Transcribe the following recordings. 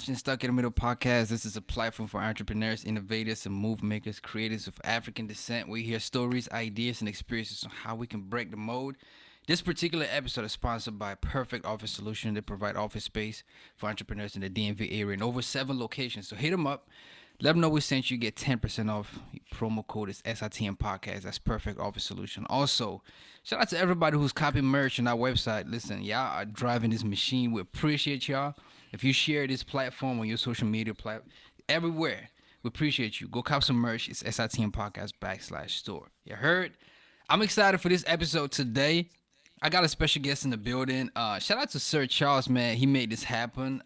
watching Stuck in the Middle podcast. This is a platform for entrepreneurs, innovators, and move makers, creators of African descent. We hear stories, ideas, and experiences on how we can break the mold. This particular episode is sponsored by Perfect Office Solution. They provide office space for entrepreneurs in the DMV area in over 7 locations. So hit them up. Let them know we sent you. Get 10% off. Promo code is SITM Podcast. That's Perfect Office Solution. Also, shout out to everybody who's copying merch on our website. Listen, y'all are driving this machine. We appreciate y'all. If you share this platform on your social media platform, everywhere, we appreciate you. Go cop some merch. It's SITM Podcast /store. You heard? I'm excited for this episode today. I got a special guest in the building. Shout out to Sir Charles, man. He made this happen.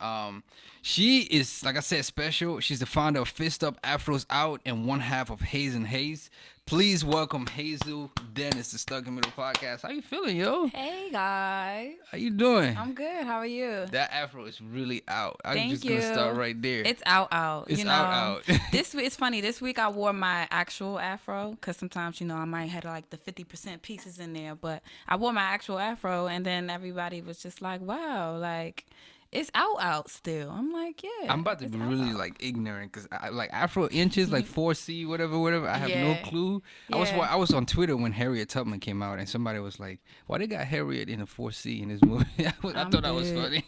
She is, like I said, special. She's the founder of FistsUpAfrosOut and one half of Haze-Haze. Please welcome Hazel Dennis to Stuck in the Middle podcast. How you feeling, yo? Hey, guys. How you doing? I'm good. How are you? That afro is really out. I'm just you. going to start right there. It's out. It's you know, out. It's funny. This week I wore my actual afro because sometimes, you know, I might have like the 50% pieces in there. But I wore my actual afro and then everybody was just like, wow, like... It's out still. I'm like, yeah. I'm about to be really like ignorant because I like Afro inches, like 4C, whatever. I have no clue. Yeah. I was on Twitter when Harriet Tubman came out, and somebody was like, "Why they got Harriet in a 4C in this movie?" I thought that was funny.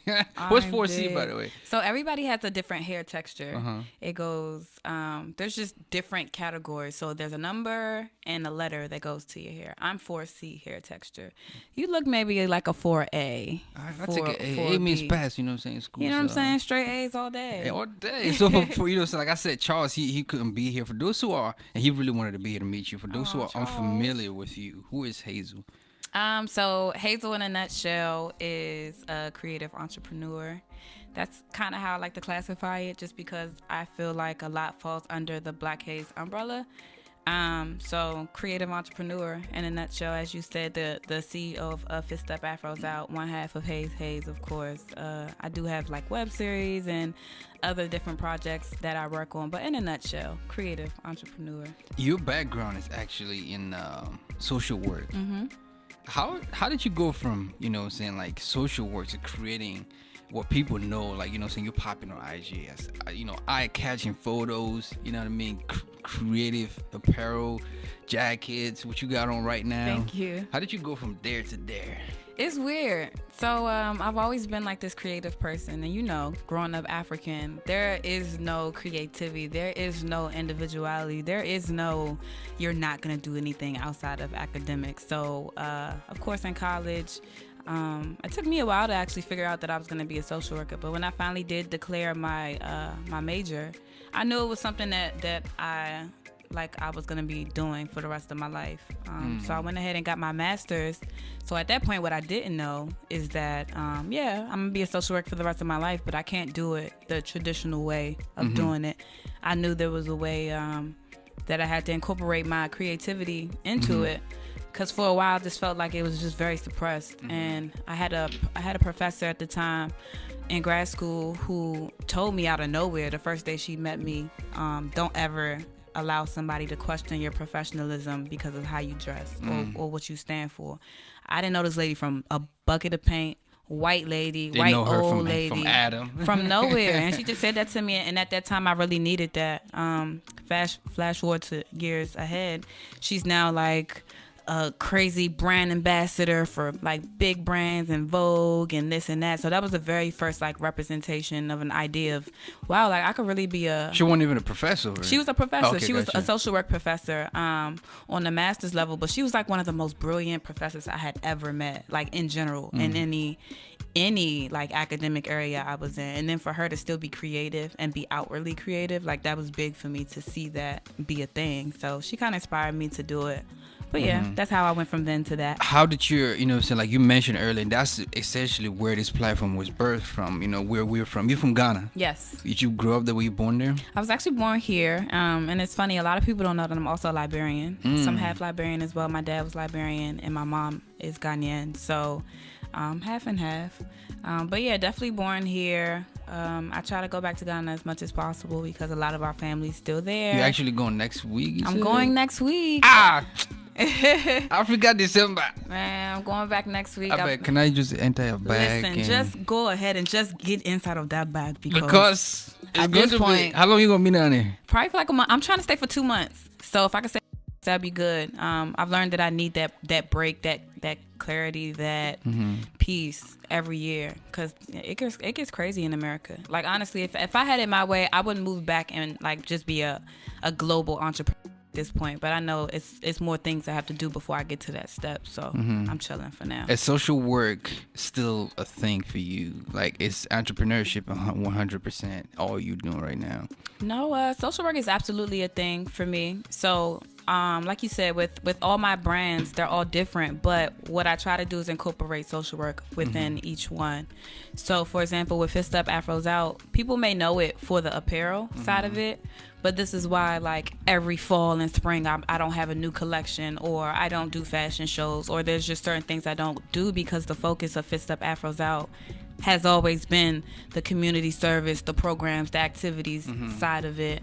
What's 4C, by the way? So everybody has a different hair texture. Uh-huh. It goes. There's just different categories. So there's a number and a letter that goes to your hair. I'm 4C hair texture. You look maybe like a 4A. I take an A. A means pass. You know what I'm saying? School, you know what I'm saying? Straight A's all day. Yeah, all day. So for you know, so like I said, Charles, he couldn't be here. For those who are, and he really wanted to be here to meet you. For those who are Charles. unfamiliar with you, who is Hazel? So Hazel in a nutshell is a creative entrepreneur. That's kind of how I like to classify it, just because I feel like a lot falls under the Blachaz umbrella. So creative entrepreneur in a nutshell, as you said, the CEO of FistsUpAfrosOut, one half of Haze-Haze, of course. I do have like web series and other different projects that I work on, but in a nutshell, creative entrepreneur. Your background is actually in social work. Mm-hmm. How did you go from, you know what I'm saying, like social work to creating what people know, like, you know what I'm saying, you're popping on IG as, you know, eye-catching photos, you know what I mean, creative apparel, jackets, what you got on right now. Thank you. How did you go from there to there? It's weird. So I've always been like this creative person, and you know, growing up African, there is no creativity, there is no individuality, there is no, you're not gonna do anything outside of academics. So of course in college, it took me a while to actually figure out that I was going to be a social worker, but when I finally did declare my my major, I knew it was something that I was going to be doing for the rest of my life. So I went ahead and got my master's. So at that point, what I didn't know is that, I'm going to be a social worker for the rest of my life, but I can't do it the traditional way of doing it. I knew there was a way that I had to incorporate my creativity into it. Because for a while, this felt like it was just very suppressed. And I had a professor at the time in grad school who told me out of nowhere, the first day she met me, don't ever allow somebody to question your professionalism because of how you dress or what you stand for. I didn't know this lady from a bucket of paint, white lady, they white know her old from, lady. From Adam. From nowhere. And she just said that to me. And at that time, I really needed that. Flash forward to years ahead. She's now like a crazy brand ambassador for like big brands and Vogue and this and that. So that was the very first like representation of an idea of, wow, like I could really be a... She wasn't even a professor. Right? She was a professor. Okay, she was gotcha. a social work professor on the master's level, but she was like one of the most brilliant professors I had ever met, like in general, in any like academic area I was in. And then for her to still be creative and be outwardly creative, like that was big for me to see that be a thing. So she kind of inspired me to do it. But yeah, that's how I went from then to that. How did you know, so like you mentioned earlier, and that's essentially where this platform was birthed from, you know, where we're from. You're from Ghana. Yes. Did you grow up there? Were you born there? I was actually born here. And it's funny, a lot of people don't know that I'm also a Liberian. Some half Liberian as well. My dad was Liberian and my mom is Ghanaian. So half and half. But yeah, definitely born here. I try to go back to Ghana as much as possible because a lot of our family's still there. You're actually going next week? I'm going next week. I forgot December. Man, I'm going back next week. I bet. Can I just enter a bag? Listen, just go ahead and just get inside of that bag because it's at going this to point, be. How long you gonna be down there? Probably for like a month. I'm trying to stay for 2 months. So if I could stay, that'd be good. I've learned that I need that break, that clarity, that peace every year, because it gets crazy in America. Like honestly, if I had it my way, I wouldn't move back and like just be a global entrepreneur at this point. But I know it's more things I have to do before I get to that step. So I'm chilling for now. Is social work still a thing for you? Like, is entrepreneurship 100% all you doing right now? No, social work is absolutely a thing for me. So like you said, with all my brands, they're all different, but what I try to do is incorporate social work within each one. So for example, with FistsUpAfrosOut, people may know it for the apparel side of it, but this is why like every fall and spring I don't have a new collection, or I don't do fashion shows, or there's just certain things I don't do, because the focus of FistsUpAfrosOut has always been the community service, the programs, the activities side of it.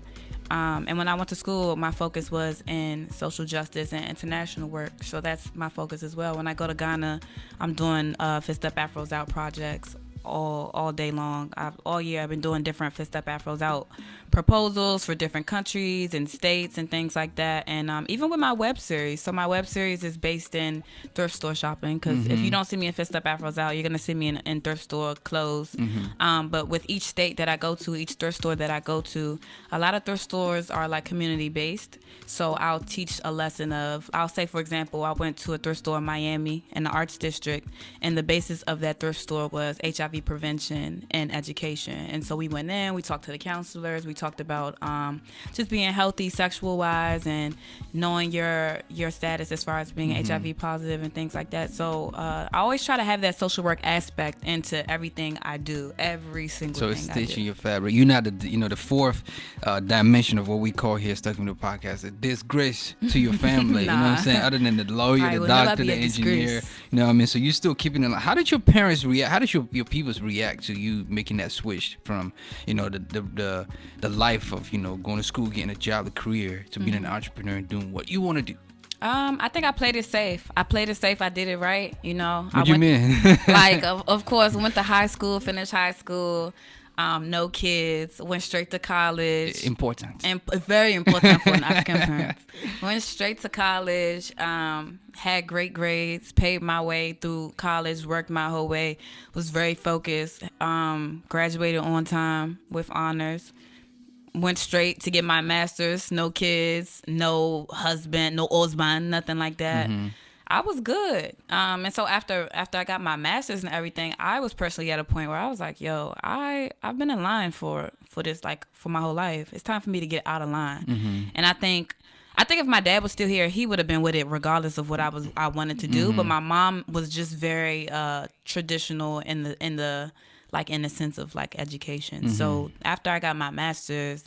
And when I went to school, my focus was in social justice and international work. So that's my focus as well. When I go to Ghana, I'm doing FistsUpAfrosOut projects all day long. All year I've been doing different FistsUpAfrosOut proposals for different countries and states and things like that. And even with my web series. So my web series is based in thrift store shopping, because if you don't see me in FistsUpAfrosOut, you're going to see me in thrift store clothes. But with each state that I go to, each thrift store that I go to, a lot of thrift stores are like community based. So I'll teach a lesson of, I'll say, for example, I went to a thrift store in Miami in the arts district, and the basis of that thrift store was HIV prevention and education. And so we went in, we talked to the counselors, we talked about just being healthy sexual wise and knowing your status as far as being HIV positive and things like that. So I always try to have that social work aspect into everything I do, every single thing I do. So it's stitching your fabric. You're not the fourth dimension of what we call here Stuck in the Podcast, a disgrace to your family. Nah. You know what I'm saying? Other than the lawyer, the doctor, the engineer. You know what I mean? So you're still keeping it. How did your parents react? How did your peoples react to you making that switch from, the life of, going to school, getting a job, the career, to being an entrepreneur and doing what you want to do? I think I played it safe. I did it right. What you mean? Like, of course, went to high school, finished high school. No kids, went straight to college. Important. And very important for an African parent. Went straight to college, had great grades, paid my way through college, worked my whole way, was very focused, graduated on time with honors. Went straight to get my master's, no kids, no husband, no husband, nothing like that. I was good. And so after I got my master's and everything, I was personally at a point where I was like, yo, I've been in line for this, like, for my whole life. It's time for me to get out of line. And I think if my dad was still here, he would have been with it regardless of what I wanted to do. But my mom was just very traditional in the sense of like education. So after I got my master's,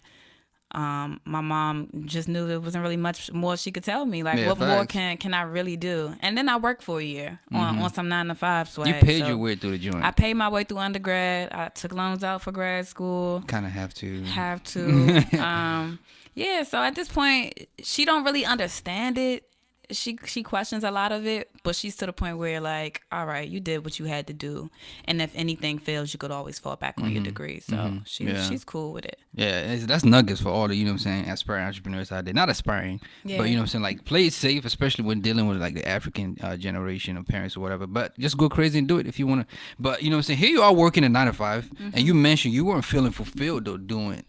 my mom just knew there wasn't really much more she could tell me. Like, what more can I really do? And then I worked for a year on some 9-to-5 swag. You paid your way through the joint. I paid my way through undergrad. I took loans out for grad school. Kind of have to. Yeah, so at this point, she don't really understand it. She questions a lot of it, but she's to the point where, like, all right, you did what you had to do, and if anything fails, you could always fall back on your degree. So she's cool with it. Yeah, that's nuggets for all the aspiring entrepreneurs out there. Not aspiring, but like, play it safe, especially when dealing with like the African generation of parents or whatever. But just go crazy and do it if you want to. But here you are working a 9-to-5, and you mentioned you weren't feeling fulfilled though doing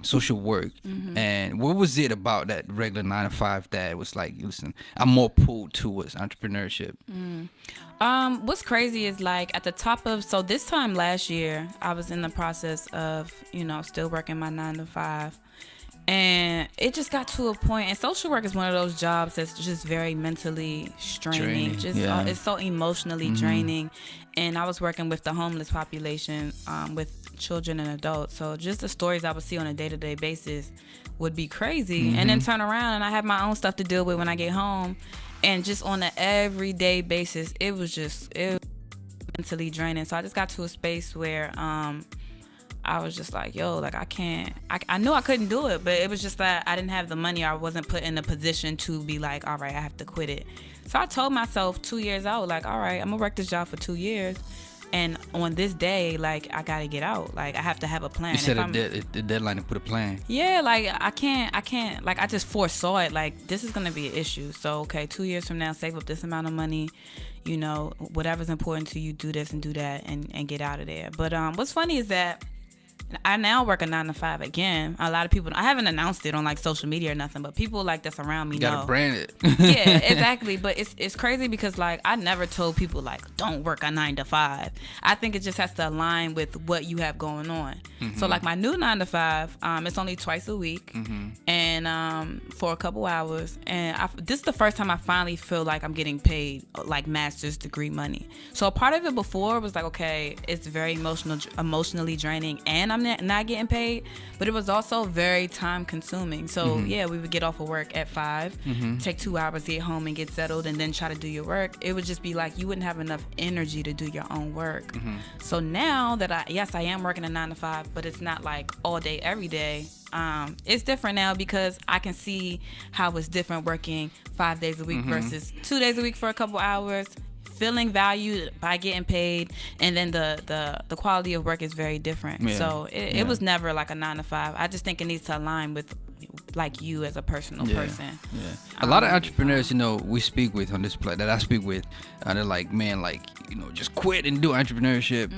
social work. And what was it about that regular 9-to-5 that was like, listen, I'm more pulled towards entrepreneurship? What's crazy is, like, at the top of, so this time last year, I was in the process of, still working my 9-to-5. And it just got to a point, and social work is one of those jobs that's just very mentally straining. It's so emotionally draining. And I was working with the homeless population, with children and adults. So just the stories I would see on a day-to-day basis would be crazy. And then turn around and I have my own stuff to deal with when I get home. And just on an everyday basis, it was mentally draining. So I just got to a space where I was just like, yo, like I can't. I knew I couldn't do it, but it was just that I didn't have the money. I wasn't put in a position to be like, all right, I have to quit it. So I told myself 2 years out, like, all right, I'm gonna work this job for 2 years. And on this day, like, I gotta get out. Like, I have to have a plan. You set a deadline to put a plan. Yeah, like, I can't, like, I just foresaw it. Like, this is gonna be an issue. So, okay, 2 years from now, save up this amount of money. You know, whatever's important to you, do this and do that and get out of there. But what's funny is that I now work a 9 to 5 again. A lot of people, I haven't announced it on like social media or nothing, but people like that's around me you know. Gotta brand it. Yeah, exactly. But it's crazy because like I never told people like don't work a 9 to 5. I think it just has to align with what you have going on. Mm-hmm. So like my new 9 to 5, it's only twice a week, and for a couple hours. And this is the first time I finally feel like I'm getting paid like master's degree money. So a part of it before was like, okay, it's very emotionally draining, and I'm not getting paid, but it was also very time consuming. So yeah, we would get off of work at 5, take 2 hours to get home and get settled, and then try to do your work. It would just be like you wouldn't have enough energy to do your own work. So now that I am working a 9 to 5, but it's not like all day every day. It's different now because I can see how it's different working 5 days a week versus 2 days a week for a couple hours, feeling valued by getting paid, and then the quality of work is very different. Yeah. So it was never like a 9 to 5. I just think it needs to align with like you as a personal person. Yeah. A lot of entrepreneurs, you know, we speak with on this play that I speak with, they're like, man, like, you know, just quit and do entrepreneurship.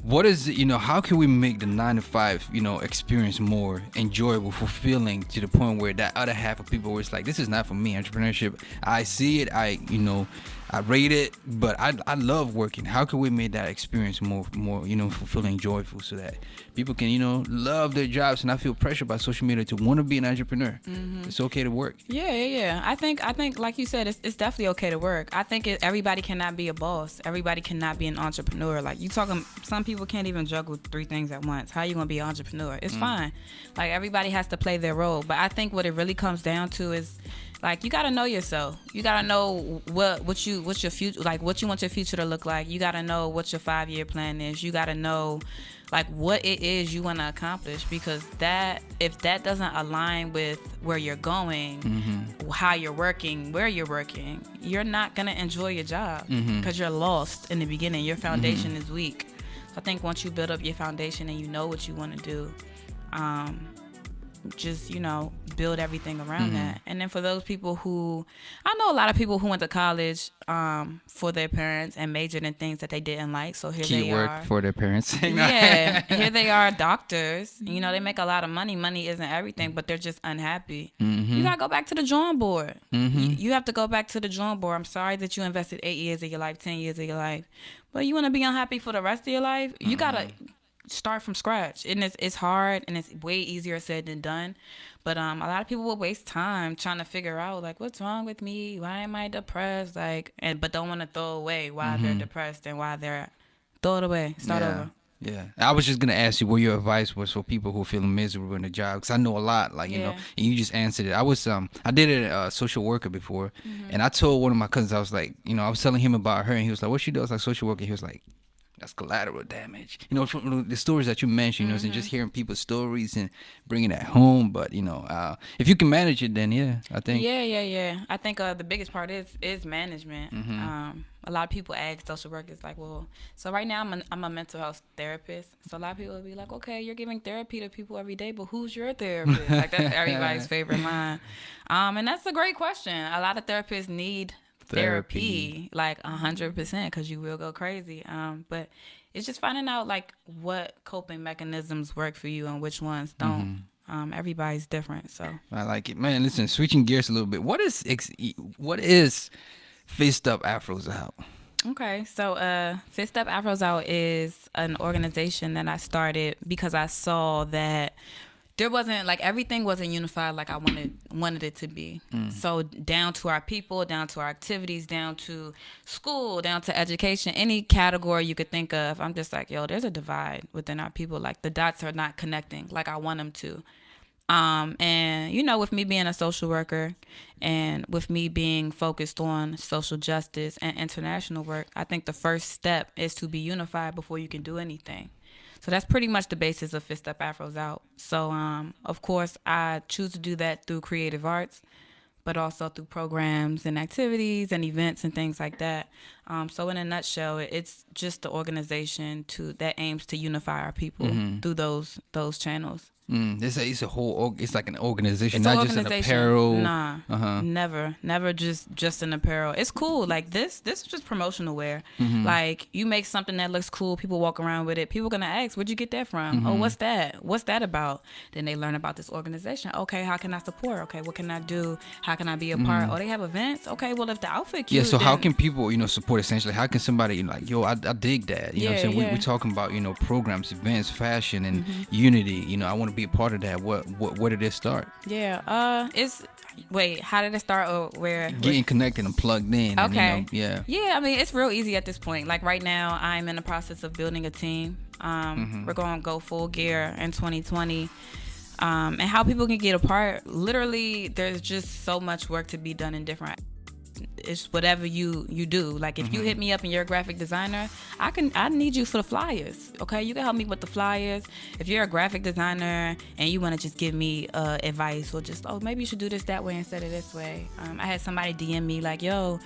What is it, you know, how can we make the 9 to 5, you know, experience more enjoyable, fulfilling, to the point where that other half of people where it's like, this is not for me, entrepreneurship. I see it, I rate it, but I love working. How can we make that experience more, you know, fulfilling, joyful, so that people can, you know, love their jobs and not feel pressure by social media to want to be an entrepreneur? It's okay to work. Yeah. I think like you said, it's definitely okay to work. I think everybody cannot be a boss. Everybody cannot be an entrepreneur. Like you talking, some people can't even juggle 3 things at once. How you gonna be an entrepreneur? It's fine. Like everybody has to play their role. But I think what it really comes down to is, like, you gotta know yourself. You gotta know what's your future, like what you want your future to look like. You gotta know what your 5-year plan is. You gotta know like what it is you want to accomplish, because if that doesn't align with where you're going, how you're working, where you're working, you're not gonna enjoy your job because you're lost in the beginning. Your foundation is weak. So I think once you build up your foundation and you know what you want to do, just, you know, build everything around that. And then for those people who, I know a lot of people who went to college for their parents and majored in things that they didn't like. So here they are. Keyword for their parents. Yeah, here they are, doctors. You know, they make a lot of money. Money isn't everything, but they're just unhappy. You gotta go back to the drawing board. You have to go back to the drawing board. I'm sorry that you invested 8 years of your life, 10 years of your life, but you want to be unhappy for the rest of your life. You gotta start from scratch, and it's hard, and it's way easier said than done. But a lot of people will waste time trying to figure out like, what's wrong with me? Why am I depressed? Like, but don't want to throw away why they're depressed and why they're throw it away. Start over. Yeah, I was just gonna ask you what your advice was for people who are feeling miserable in the job, because I know a lot, like, you know, and you just answered it. I did a social worker before, and I told one of my cousins, I was like, you know, I was telling him about her, and he was like, what she does, like social worker. He was like, that's collateral damage. You know, from the stories that you mentioned, you know, and just hearing people's stories and bringing that home. But, you know, if you can manage it, then I think. Yeah. I think the biggest part is management. A lot of people ask social workers like, well, so right now I'm a mental health therapist. So a lot of people will be like, okay, you're giving therapy to people every day, but who's your therapist? Like, that's everybody's favorite line. And that's a great question. A lot of therapists need therapy like 100%, because you will go crazy. But it's just finding out like what coping mechanisms work for you and which ones don't. Everybody's different, so I like it, man. Listen, switching gears a little bit, what is FistsUpAfrosOut? Okay, so FistsUpAfrosOut is an organization that I started because I saw that there wasn't, like, everything wasn't unified like I wanted it to be. So down to our people, down to our activities, down to school, down to education, any category you could think of, I'm just like, yo, there's a divide within our people. Like, the dots are not connecting like I want them to. And, you know, with me being a social worker and with me being focused on social justice and international work, I think the first step is to be unified before you can do anything. So that's pretty much the basis of Fist Up Afros Out. So of course I choose to do that through creative arts, but also through programs and activities and events and things like that. So in a nutshell, it's just the organization that aims to unify our people through those channels. It's a whole. It's like an organization, It's not an just an organization. apparel. Nah, never just an apparel. It's cool. Like this is just promotional wear. Like you make something that looks cool, people walk around with it. People gonna ask, where'd you get that from? Oh, what's that? What's that about? Then they learn about this organization. Okay, how can I support? Okay, what can I do? How can I be a part? Oh, they have events. Okay, well if the outfit cute. Yeah. So then how can people, support essentially? How can somebody like, yo, I dig that. You know what I'm saying? We're talking about programs, events, fashion, and unity. I want to be a part of that. Where did it start? Yeah. How did it start? Or where? Getting connected and plugged in. Okay. And, Yeah, I mean, it's real easy at this point. Like right now, I'm in the process of building a team. We're going to go full gear in 2020. And how people can get a part, literally, there's just so much work to be done in different. It's whatever you do. Like if you hit me up and you're a graphic designer, I need you for the flyers. Okay, you can help me with the flyers. If you're a graphic designer and you want to just give me advice or just maybe you should do this that way instead of this way. I had somebody DM me like, yo,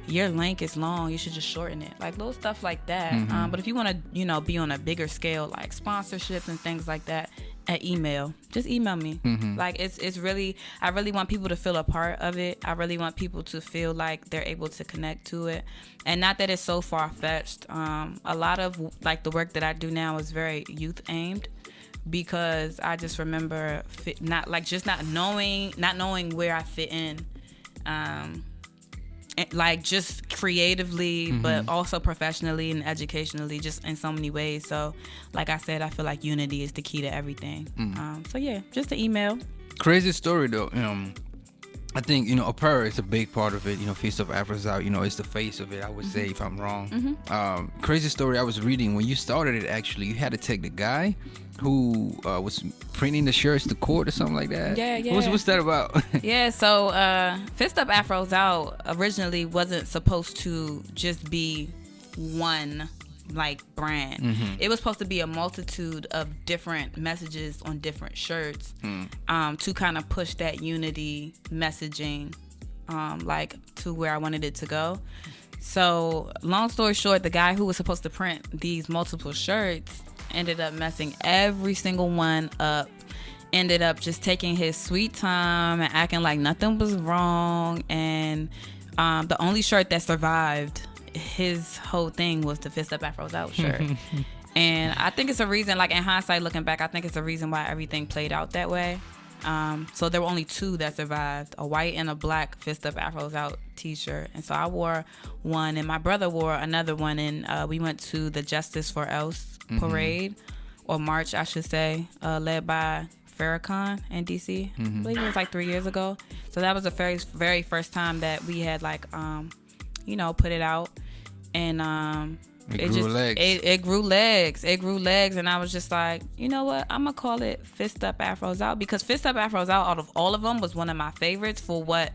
your link is long, you should just shorten it. Like little stuff like that. But if you want to be on a bigger scale, like sponsorships and things like that, just email me. Like it's really, I really want people to feel a part of it. I really want people to feel like they're able to connect to it, and not that it's so far-fetched. A lot of like the work that I do now is very youth aimed, because I just remember not knowing where I fit in, like just creatively, but also professionally and educationally, just in so many ways. So like I said, I feel like unity is the key to everything. So yeah, just an email. Crazy story though. I think apparel is a big part of it. FistsUpAfrosOut, it's the face of it, I would say, if I'm wrong. Crazy story I was reading, when you started it, actually you had to take the guy who was printing the shirts to court or something like that. Yeah. What's that about? Yeah, so Fist Up Afros Out originally wasn't supposed to just be one like brand. It was supposed to be a multitude of different messages on different shirts, to kind of push that unity messaging like to where I wanted it to go. So long story short, the guy who was supposed to print these multiple shirts ended up messing every single one up, ended up just taking his sweet time and acting like nothing was wrong. And the only shirt that survived his whole thing was the Fist Up Afros Out shirt. And I think it's a reason, like in hindsight looking back, I think it's a reason why everything played out that way. So there were only two that survived, a white and a black Fist Up Afros Out t-shirt. And so I wore one and my brother wore another one, and we went to the Justice for Else parade, or march I should say, led by Farrakhan in DC. I believe it was like 3 years ago. So that was the very first time that we had like put it out, and it grew legs, and I was just like, you know what, I'm gonna call it Fist Up Afros Out, because Fist Up Afros Out of all of them was one of my favorites for what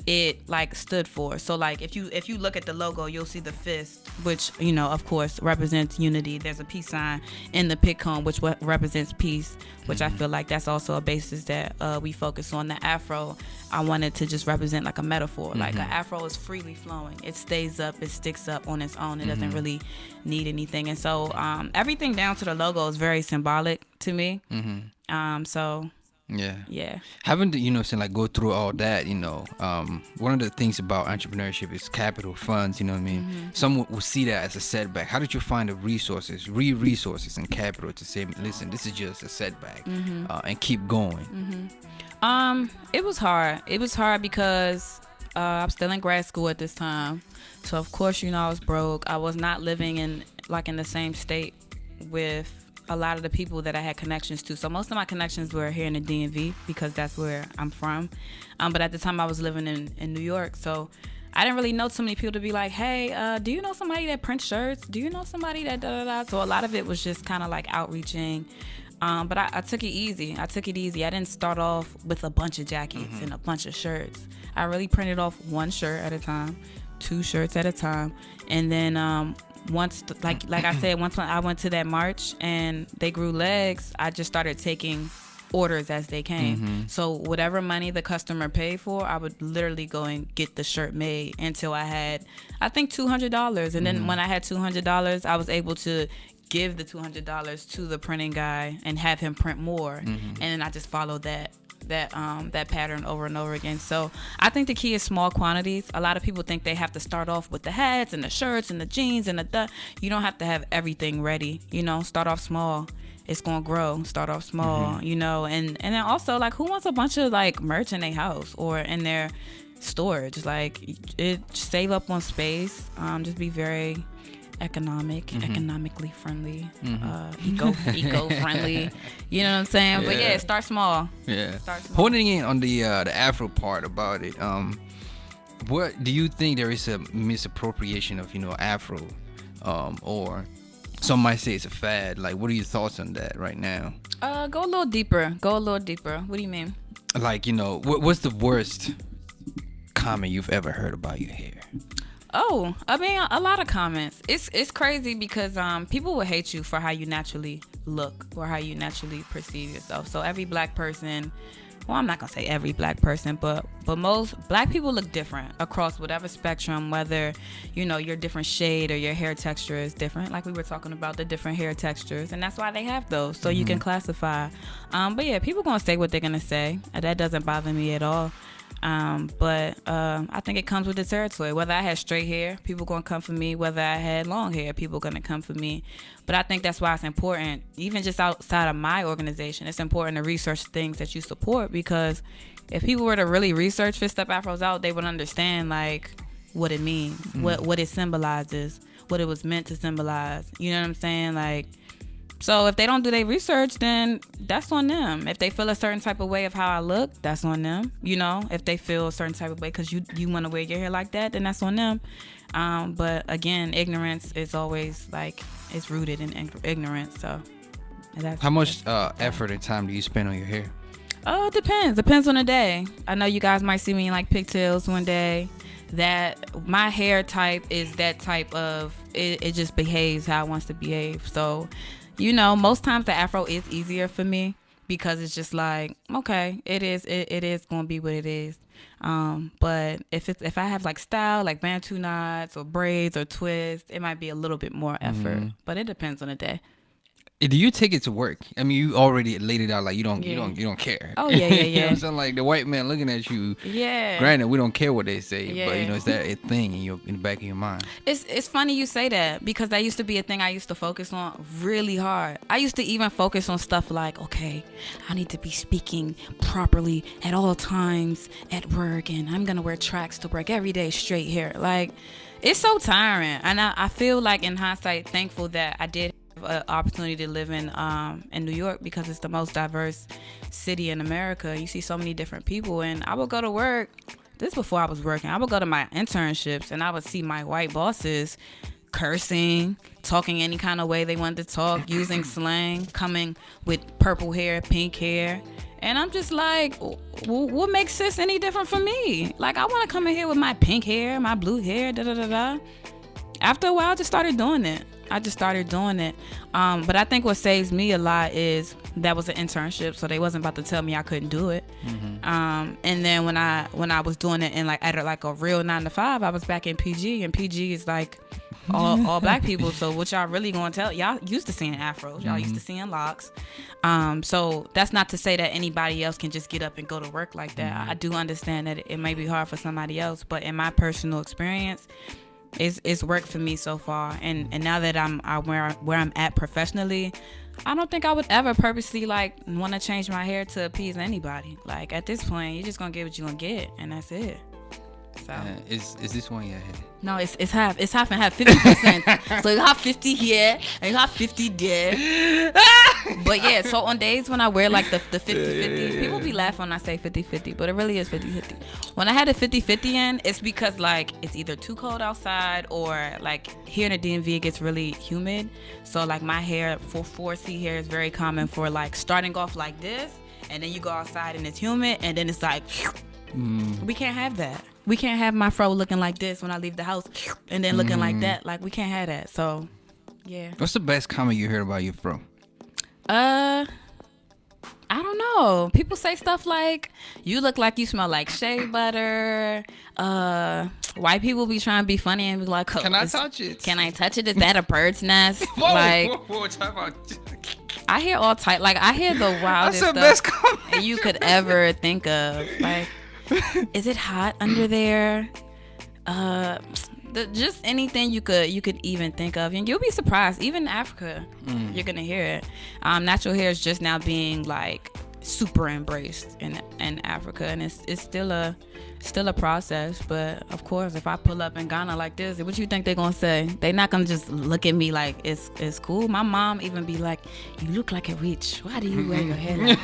it like stood for. So like if you look at the logo, you'll see the fist, which of course represents unity. There's a peace sign in the pick cone, which represents peace, which I feel like that's also a basis that we focus on. The afro, I wanted to just represent like a metaphor. Like an afro is freely flowing, it stays up, it sticks up on its own, it doesn't really need anything. And so everything down to the logo is very symbolic to me. So yeah, having to like go through all that, one of the things about entrepreneurship is capital, funds. Some will see that as a setback. How did you find the resources and capital to say, listen, this is just a setback, and keep going? It was hard because I'm still in grad school at this time, so of course I was broke. I was not living in the same state with a lot of the people that I had connections to. So most of my connections were here in the DMV, because that's where I'm from. But at the time I was living in New York, so I didn't really know too many people to be like, hey, do you know somebody that prints shirts? Do you know somebody that da-da-da? So a lot of it was just kind of like outreaching. But I took it easy. I didn't start off with a bunch of jackets and a bunch of shirts. I really printed off one shirt at a time, 2 shirts at a time. And then once like I said, once when I went to that march and they grew legs, I just started taking orders as they came. So whatever money the customer paid for, I would literally go and get the shirt made until I had, I think, $200. And then when I had $200, I was able to give the $200 to the printing guy and have him print more. And then I just followed that pattern over and over again. So I think the key is small quantities. A lot of people think they have to start off with the hats and the shirts and the jeans and you don't have to have everything ready. Start off small. It's gonna grow. Start off small, and then also, like, who wants a bunch of like merch in their house or in their storage? Like, save up on space. Just be very economically friendly, eco friendly. You know what I'm saying? But yeah, start small. Yeah. Honing in on the Afro part about it. What do you think there is a misappropriation of Afro, or some might say it's a fad? Like, what are your thoughts on that right now? Go a little deeper. What do you mean? Like, what's the worst comment you've ever heard about your hair? Oh, I mean, a lot of comments. It's crazy because people will hate you for how you naturally look or how you naturally perceive yourself. So every black person, well, I'm not gonna say every black person, but most black people look different across whatever spectrum, whether your different shade or your hair texture is different. Like we were talking about the different hair textures, and that's why they have those, so you can classify. But yeah, people gonna say what they're gonna say. That doesn't bother me at all. But I think it comes with the territory. Whether I had straight hair, people gonna come for me. Whether I had long hair, people gonna come for me. But I think that's why it's important, even just outside of my organization, it's important to research things that you support, because if people were to really research FistsUpAfrosOut, they would understand like what it means, what it symbolizes, what it was meant to symbolize. You know what I'm saying? Like, so if they don't do their research, then that's on them. If they feel a certain type of way of how I look, that's on them. If they feel a certain type of way because you want to wear your hair like that, then that's on them. But again, ignorance is always like, it's rooted in ignorance. So how much effort and time do you spend on your hair? Oh, it depends on the day. I know you guys might see me in like pigtails one day. That my hair type is that type of it just behaves how it wants to behave. So most times the Afro is easier for me because it's just like, okay, it is going to be what it is. But if I have like style, like bantu knots or braids or twists, it might be a little bit more effort, but it depends on the day. Do you take it to work? I mean, you already laid it out like you don't care. Oh yeah. You know what I'm saying? Like the white man looking at you. Yeah. Granted, we don't care what they say, but is that a thing in the back of your mind? It's funny you say that because that used to be a thing I used to focus on really hard. I used to even focus on stuff like, okay, I need to be speaking properly at all times at work, and I'm gonna wear tracks to work every day, straight hair. Like, it's so tiring, and I feel like in hindsight, thankful that I did an opportunity to live in New York, because it's the most diverse city in America. You see so many different people, and I would go to work. This before I was working. I would go to my internships, and I would see my white bosses cursing, talking any kind of way they wanted to talk, using slang, coming with purple hair, pink hair. And I'm just like, what makes this any different from me? Like, I want to come in here with my pink hair, my blue hair, da-da-da-da. After a while, I just started doing it. But I think what saves me a lot is that was an internship, so they wasn't about to tell me I couldn't do it. And then when I was doing it in like at like a real 9 to 5, I was back in PG, and PG is like all black people. So what y'all really gonna tell? Y'all used to seeing afros, y'all used to seeing locks. So that's not to say that anybody else can just get up and go to work like that. I do understand that it may be hard for somebody else, but in my personal experience, it's worked for me so far, and now that I'm where I'm at professionally, I don't think I would ever purposely like want to change my hair to appease anybody. Like, at this point, you're just gonna get what you're gonna get, and that's it. So is this one your hair? No, it's half and half, 50%. So you have 50 here and you have 50 there. But yeah, so on days when I wear like the 50-50, people be laughing when I say 50-50, but it really is 50-50. When I had a 50-50 in, it's because like it's either too cold outside, or like here in the DMV it gets really humid. So like my hair for 4C hair is very common for like starting off like this, and then you go outside and it's humid, and then it's like we can't have that. we can't have my fro looking like this when I leave the house, and then looking like that. Like we can't have that. So, yeah. What's the best comment you heard about your fro? I don't know. People say stuff like, "You look like you smell like shea butter." White people be trying to be funny and be like, oh, "Can I touch it? Can I touch it? Is that a bird's nest?" Whoa, like, whoa, talk about. I hear all type. Like I hear the wildest That's the best stuff comment you could ever think of. Like, is it hot under there? Just anything you could even think of, and you'll be surprised. Even in Africa, you're gonna hear it. Natural hair is just now being like super embraced in Africa, and it's still a process. But of course, if I pull up in Ghana like this, what you think they're gonna say? They're not gonna just look at me like it's cool. My mom even be like, "You look like a witch. Why do you wear your hair like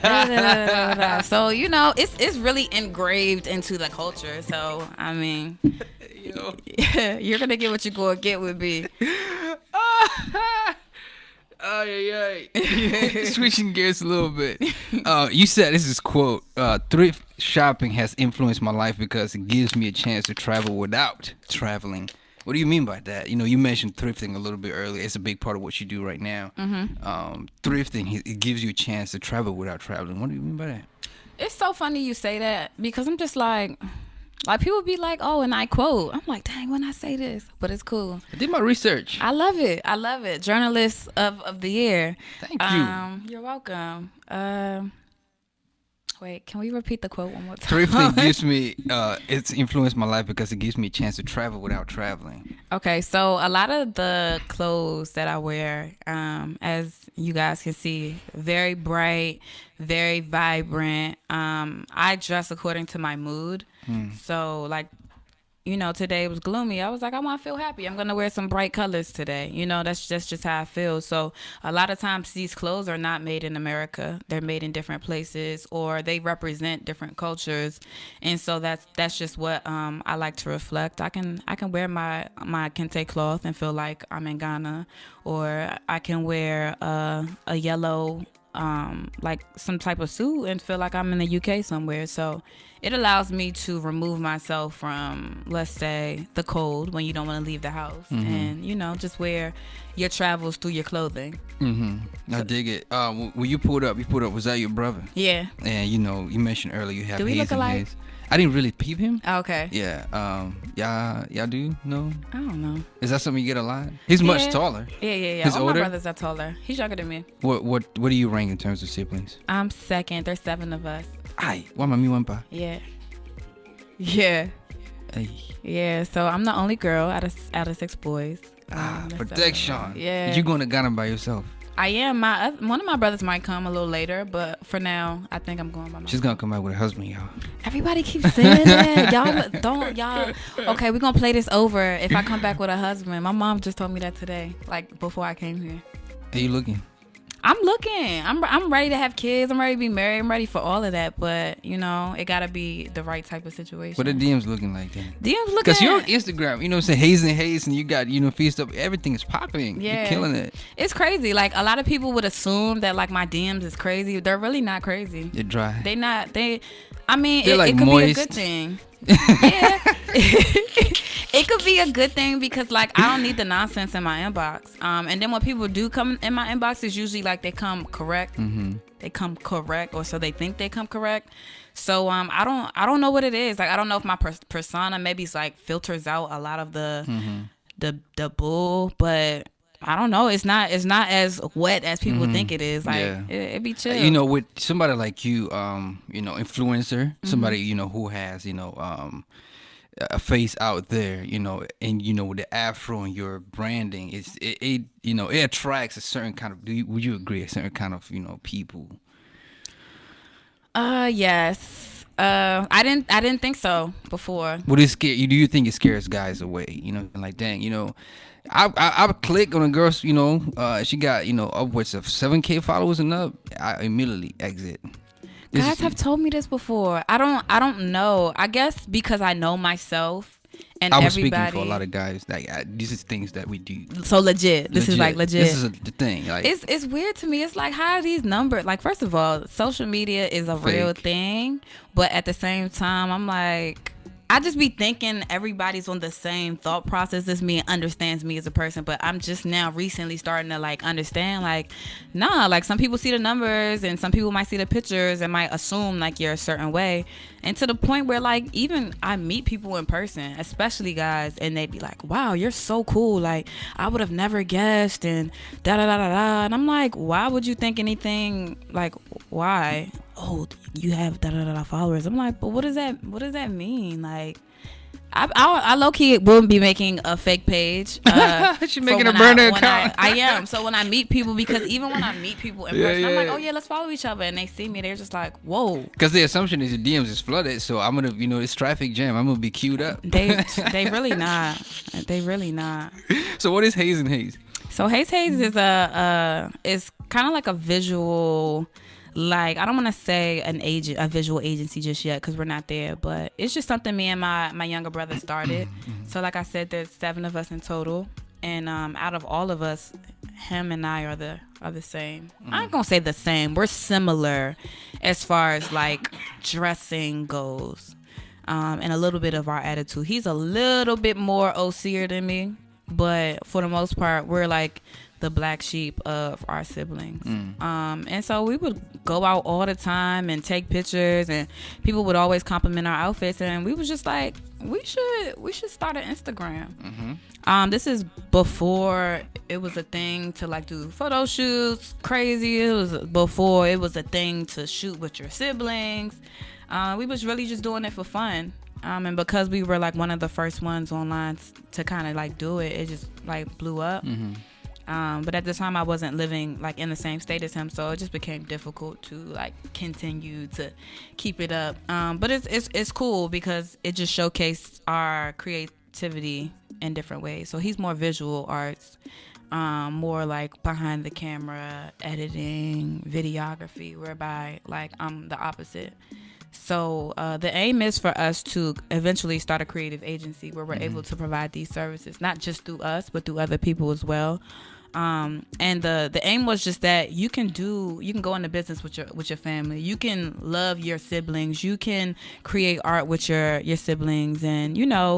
that?" So it's really engraved into the culture. So I mean, you're gonna get what you're gonna get with me. Switching gears a little bit. You said, this is quote, thrift shopping has influenced my life because it gives me a chance to travel without traveling. What do you mean by that? You mentioned thrifting a little bit earlier. It's a big part of what you do right now. Thrifting, it gives you a chance to travel without traveling. What do you mean by that? It's so funny you say that, because I'm just like people be like, "Oh," and I quote. I'm like, dang, when I say this, but it's cool. I did my research. I love it. Journalist of the year. Thank you. You're welcome. Wait, can we repeat the quote one more time? Thrifting gives me, it's influenced my life because it gives me a chance to travel without traveling. Okay, so a lot of the clothes that I wear, as you guys can see, very bright, very vibrant. I dress according to my mood. So like, today was gloomy. I was like, I want to feel happy. I'm going to wear some bright colors today. That's just how I feel. So a lot of times these clothes are not made in America. They're made in different places, or they represent different cultures. And so that's just what I like to reflect. I can wear my kente cloth and feel like I'm in Ghana, or I can wear a yellow like some type of suit and feel like I'm in the UK somewhere. So it allows me to remove myself from, let's say, the cold when you don't want to leave the house, and just wear your travels through your clothing. I dig it. When you pulled up, was that your brother? Yeah. And you mentioned earlier you have Do we look alike? Haze. I didn't really peep him. Okay. Yeah. Y'all do know? I don't know. Is that something you get a lot? He's much taller. Yeah. He's All older? my brothers are taller. He's younger than me. What do you rank in terms of siblings? I'm second. There's 7 of us. Ay, why mami one pa? Yeah. Ay. Yeah. So I'm the only girl out of 6 boys. There's 7 Protection. of us. Yeah. You going to Ghana by yourself? I am. One of my brothers might come a little later, but for now, I think I'm going by myself. She's gonna come out with a husband, y'all. Everybody keeps saying that. Y'all. Okay, we're gonna play this over. If I come back with a husband, my mom just told me that today, like before I came here. Are you looking? I'm looking. I'm ready to have kids. I'm ready to be married. I'm ready for all of that. But it gotta be the right type of situation. What the DMs looking like then? DMs looking. Because you're on Instagram, what I'm saying, Haze-Haze, and you got Feast Up. Everything is popping. Yeah. You're killing it. It's crazy. Like a lot of people would assume that like my DMs is crazy. They're really not crazy. They're dry. They not. I mean, They're like it could moist. be a good thing. Yeah. It could be a good thing because like I don't need the nonsense in my inbox. And then when people do come in my inbox, it's usually like they come correct. They come correct, or so they think they come correct. So I don't know what it is. Like I don't know if my persona maybe it's like filters out a lot of the bull, but I don't know. It's not as wet as people think it is. Like it be chill. With somebody like you, influencer, somebody who has a face out there, and with the afro and your branding, it attracts a certain kind of. Would you agree? A certain kind of people. Yes. I didn't think so before. Would it scare you? Do you think it scares guys away? Like dang, I would click on a girl, she got upwards of 7K followers and up. I immediately exit. Guys have told me this before. I don't know. I guess because I know myself and I was everybody. speaking for a lot of guys. Like these is things that we do. So legit. This is like legit. This is the thing. Like it's weird to me. It's like how are these numbers? Like first of all, social media is a real thing, but at the same time, I'm like. I just be thinking everybody's on the same thought process as me and understands me as a person, but I'm just now recently starting to like understand like, nah, like some people see the numbers and some people might see the pictures and might assume like you're a certain way. And to the point where like even I meet people in person, especially guys, and they'd be like, wow, you're so cool. Like I would have never guessed and da da da da da. And I'm like, why would you think anything? Like, why? Oh, you have da da da followers. I'm like, but what does that mean? Like, I low key will be making a fake page. She's making a burner account. I am. So when I meet people, because even when I meet people in person, I'm like, oh yeah, let's follow each other, and they see me, they're just like, whoa. Because the assumption is your DMs is flooded, so I'm gonna, it's traffic jam. I'm gonna be queued up. They really not. They really not. So what is Haze-Haze? So Haze-Haze is kind of like a visual. Like, I don't want to say a visual agency just yet because we're not there, but it's just something me and my younger brother started. So like I said, there's 7 of us in total, and out of all of us, him and I are the same. I ain't gonna say the same. We're similar as far as like dressing goes, and a little bit of our attitude. He's a little bit more OC'er than me, but for the most part, we're like the black sheep of our siblings. And so we would go out all the time and take pictures, and people would always compliment our outfits, and we was just like, we should start an Instagram. This is before it was a thing to like do photo shoots crazy. It was before it was a thing to shoot with your siblings. We was really just doing it for fun. And because we were like one of the first ones online to kind of like do it, it just like blew up. But at the time I wasn't living like in the same state as him, so it just became difficult to like continue to keep it up. But it's cool because it just showcased our creativity in different ways. So he's more visual arts, more like behind the camera, editing, videography, whereby like I'm the opposite. So the aim is for us to eventually start a creative agency where we're able to provide these services, not just through us, but through other people as well. And the aim was just that you can go into business with your family. You can love your siblings. You can create art with your siblings, and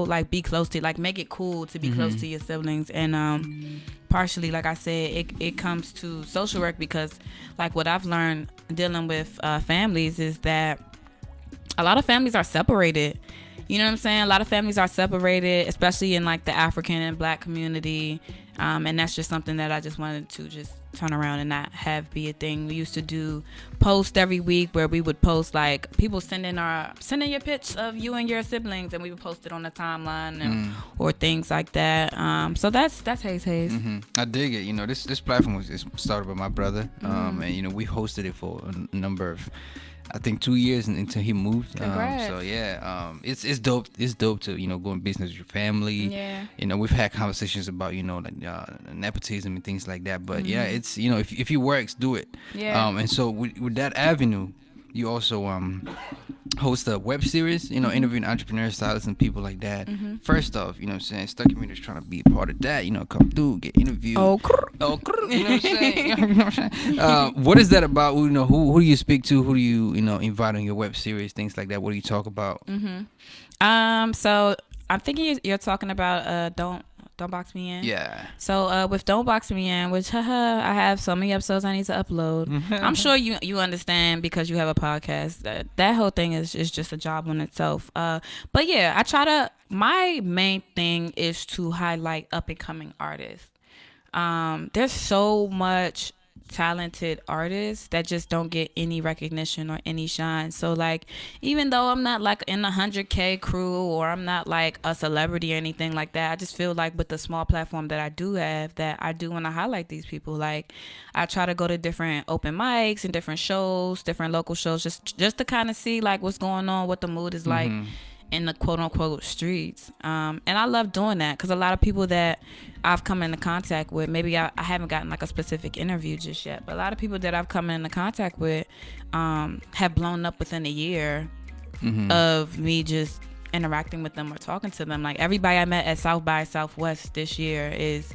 like be close to, like make it cool to be close to your siblings. And partially, like I said, it comes to social work because like what I've learned dealing with families is that a lot of families are separated. You know what I'm saying? A lot of families are separated, especially in like the African and Black community. And that's just something that I just wanted to just turn around and not have be a thing. We used to do posts every week where we would post like people sending your pics of you and your siblings, and we would post it on the timeline or things like that. So that's Haze-Haze. I dig it. This platform was started by my brother, and we hosted it for a number of, I think, 2 years until he moved. So yeah, it's dope. It's dope to go in business with your family. Yeah. We've had conversations about like nepotism and things like that. But yeah, it's if it works, do it. Yeah. And so with that avenue, you also host a web series. Interviewing entrepreneurs, stylists, and people like that. First off, what I'm saying, Stuck Community is trying to be a part of that. Come through, get interviewed. You know what I'm saying? What is that about? Who do you speak to? Who do you invite on your web series? Things like that. What do you talk about? So I'm thinking you're talking about Don't Box Me In. Yeah. So with Don't Box Me In, which I have so many episodes I need to upload. I'm sure you understand because you have a podcast. That whole thing is just a job on itself. But yeah, my main thing is to highlight up and coming artists. There's so much talented artists that just don't get any recognition or any shine. So like, even though I'm not like in the 100K crew or I'm not like a celebrity or anything like that, I just feel like with the small platform that I do have, that I do want to highlight these people. Like I try to go to different open mics and different shows, different local shows, just to kind of see like what's going on, what the mood is like in the quote unquote streets. And I love doing that because a lot of people that I've come into contact with, maybe I haven't gotten like a specific interview just yet, but a lot of people that I've come into contact with have blown up within a year of me just interacting with them or talking to them. Like everybody I met at South by Southwest this year is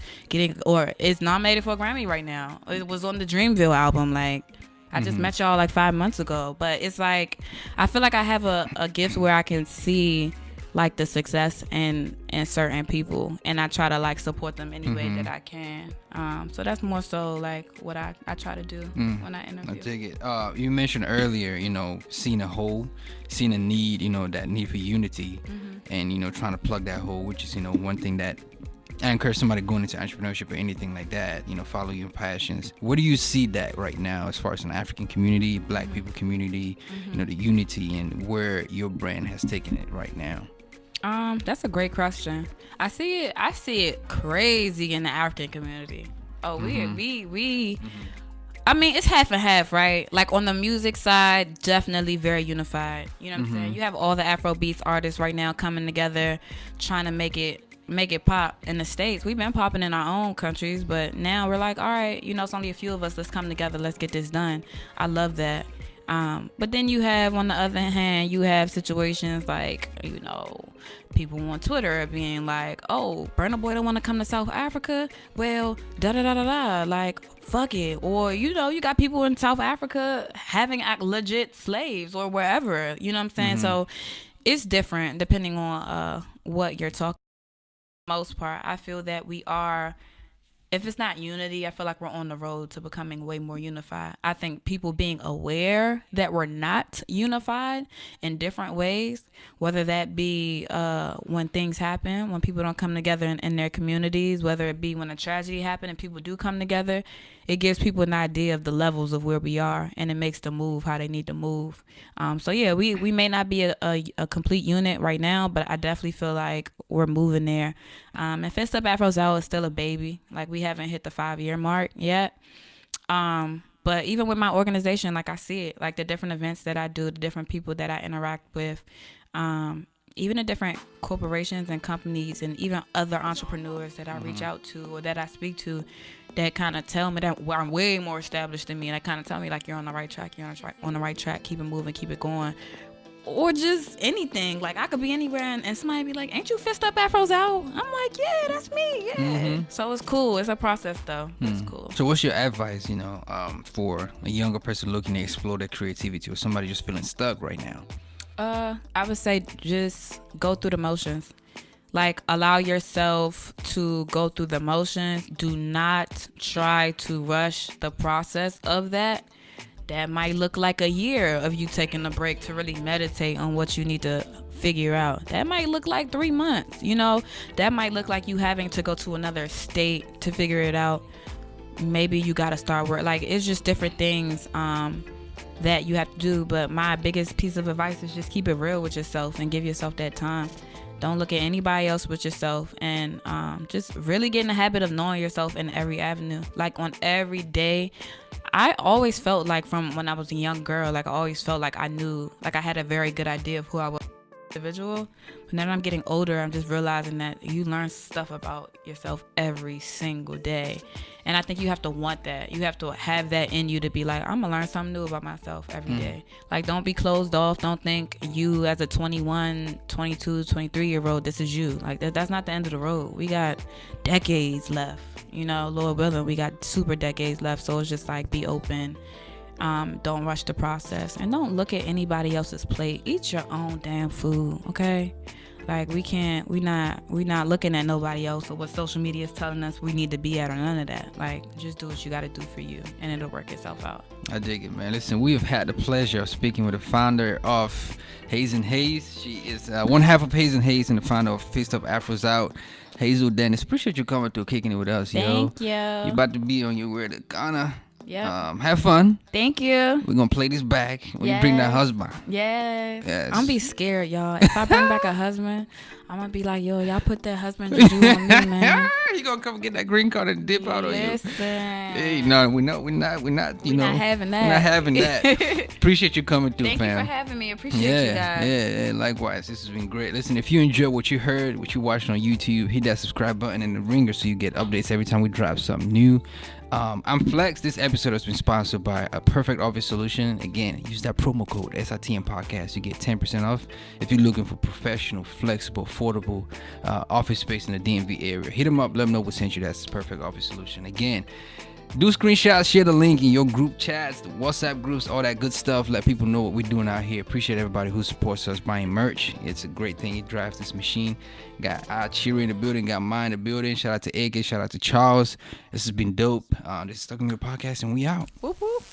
nominated for a Grammy right now. It was on the Dreamville album. Like I just met y'all like 5 months ago, but it's like I feel like I have a gift where I can see like the success in certain people, and I try to like support them any way that I can. So that's more so like what I try to do when I interview. I dig it. You mentioned earlier, seeing a hole, seeing a need, that need for unity, and trying to plug that hole, which is one thing that I encourage somebody going into entrepreneurship or anything like that, follow your passions. Where do you see that right now as far as an African community, Black people community, the unity, and where your brand has taken it right now? That's a great question. I see it crazy in the African community. Oh, we I mean, it's half and half, right? Like on the music side, definitely very unified. You know what I'm saying? You have all the Afro beats artists right now coming together, trying to make it pop in the States. We've been popping in our own countries, but now we're like, all right, it's only a few of us. Let's come together. Let's get this done. I love that. But then you have, on the other hand, you have situations like, people on Twitter being like, oh, Burna Boy don't want to come to South Africa. Well, da-da-da-da-da, like, fuck it. Or, you got people in South Africa having legit slaves or wherever. You know what I'm saying? So it's different depending on what you're talking about. For the most part, I feel that we are, if it's not unity, I feel like we're on the road to becoming way more unified. I think people being aware that we're not unified in different ways, whether that be when things happen, when people don't come together in their communities, whether it be when a tragedy happened and people do come together, it gives people an idea of the levels of where we are, and it makes them move how they need to move. So yeah, we may not be a complete unit right now, but I definitely feel like we're moving there. And FistsUpAfrosOut is still a baby. Like, we haven't hit the 5-year mark yet. But even with my organization, like, I see it, like the different events that I do, the different people that I interact with, even the different corporations and companies, and even other entrepreneurs that I reach out to or that I speak to, that kind of tell me that I'm way more established than me, and that kind of tell me like, you're on the right track, on the right track, keep it moving, keep it going. Or just anything. Like, I could be anywhere and somebody be like, ain't you FistsUpAfrosOut? I'm like, yeah, that's me. Yeah. So it's cool. It's a process though. It's cool. So what's your advice, for a younger person looking to explore their creativity, or somebody just feeling stuck right now? I would say just go through the motions. Like, allow yourself to go through the motions. Do not try to rush the process of that. That might look like a year of you taking a break to really meditate on what you need to figure out. That might look like 3 months, That might look like you having to go to another state to figure it out. Maybe you got to start work. Like, it's just different things that you have to do. But my biggest piece of advice is just keep it real with yourself and give yourself that time. Don't look at anybody else but yourself, and just really get in the habit of knowing yourself in every avenue. Like, on every day, I always felt like, from when I was a young girl, like, I always felt like I knew, like, I had a very good idea of who I was as an individual. But now that I'm getting older, I'm just realizing that you learn stuff about yourself every single day. And I think you have to want that. You have to have that in you to be like, I'm going to learn something new about myself every day. Like, don't be closed off. Don't think you as a 21, 22, 23-year-old, this is you. Like, that's not the end of the road. We got decades left. Lord willing, we got super decades left. So it's just like, be open. Don't rush the process. And don't look at anybody else's plate. Eat your own damn food, okay? Like, we're not looking at nobody else or what social media is telling us we need to be at, or none of that. Like, just do what you got to do for you, and it'll work itself out. I dig it, man. Listen, we have had the pleasure of speaking with the founder of Haze-Haze. She is one half of Haze-Haze and the founder of FistsUpAfrosOut. Hazel Dennis, appreciate you coming through, kicking it with us. Thank you. You're about to be on your way to Ghana. Yeah. Have fun. Thank you. We're gonna play this back when you bring that husband. Yes. Yes. I'm be scared, y'all. If I bring back a husband, I'm gonna be like, yo, y'all put that husband juju on me, man. You gonna come get that green card and dip out on you? Listen. Hey, no, we're not. We're not having that. We're not having that. Appreciate you coming through, Thank fam. you for having me. Appreciate you guys. Yeah. Likewise, this has been great. Listen, if you enjoyed what you heard, what you watched on YouTube, hit that subscribe button and the ringer so you get updates every time we drop something new. I'm Flex. This episode has been sponsored by a Perfect Office Solution. Again, use that promo code SITM Podcast. You get 10% off if you're looking for professional, flexible, affordable office space in the DMV area. Hit them up. Let them know what sent you. That's Perfect Office Solution. Again, Do screenshots, share the link in your group chats, the WhatsApp groups, all that good stuff. Let people know what we're doing out here. Appreciate everybody who supports us buying merch. It's a great thing. It drives this machine. Got Chiri in the building, got mine in the building. Shout out to AK, shout out to Charles. This has been dope. This is Stuck in Your Podcast, and we out. Whoop, whoop.